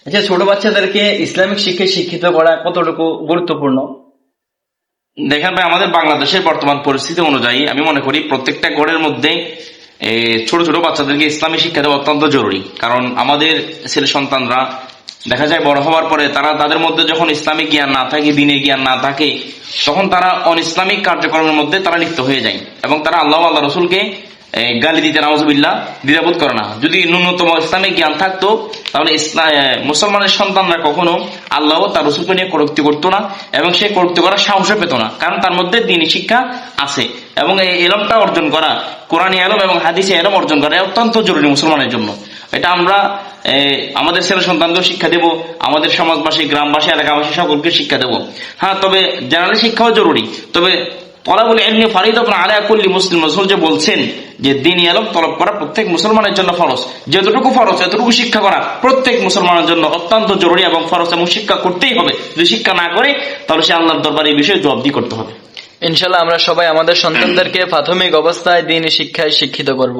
আচ্ছা, ছোট বাচ্চাদেরকে ইসলামিক শিক্ষায় শিক্ষিত করা কতটুকু গুরুত্বপূর্ণ? দেখেন ভাই, আমাদের বাংলাদেশের বর্তমান পরিস্থিতি অনুযায়ী আমি মনে করি প্রত্যেকটা ঘরের মধ্যে ছোট ছোট বাচ্চাদেরকে ইসলামী শিক্ষা দেওয়া অত্যন্ত জরুরি। কারণ আমাদের ছেলে সন্তানরা দেখা যায় বড় হওয়ার পরে তাদের মধ্যে যখন ইসলামিক জ্ঞান না থাকে, দ্বীনের জ্ঞান না থাকে, তখন তারা অনইসলামিক কার্যক্রমের মধ্যে তারা লিপ্ত হয়ে যায় এবং তারা আল্লাহ আল্লাহ রসুলকে গালি দিতে নাউজুবিল্লাহ দ্বিধাবোধ করে না। যদি ন্যূনতম ইসলামিক জ্ঞান থাকতো তাহলে মুসলমানের সন্তানরা কখনো আল্লাহ তার রসুলকে নিয়ে কটূক্তি করতো না এবং সে কটূক্তি করার সাহসও পেত না, কারণ তার মধ্যে দ্বীনি শিক্ষা আছে। এবং এই এলমটা অর্জন করা, কোরআনী এলম এবং হাদিসে এলম অর্জন করা অত্যন্ত জরুরি মুসলমানের জন্য। এটা আমরা আমাদের ছেলে সন্তানকেও শিক্ষা দেব, আমাদের সমাজবাসী, গ্রামবাসী, এলাকাবাসী সকলকে শিক্ষা দেব। হ্যাঁ, তবে জেনারেল শিক্ষাও জরুরি। তবে তলাবুল ইলমি ফারিদাতুন আলা কুল্লি মুসলিম, রাসূল যে বলছেন যে দ্বীনি ইলম তলব করা প্রত্যেক মুসলমানের জন্য ফরজ। যতটুকু ফরজ এতটুকু শিক্ষা করা প্রত্যেক মুসলমানের জন্য অত্যন্ত জরুরি এবং ফরজ, এবং শিক্ষা করতেই হবে। যদি শিক্ষা না করে তাহলে সে আল্লাহর দরবারে এই বিষয়ে জবাবদিহি করতে হবে। ইনশাআল্লাহ আমরা সবাই আমাদের সন্তানদেরকে প্রাথমিক অবস্থায় দ্বীনি শিক্ষায় শিক্ষিত করব।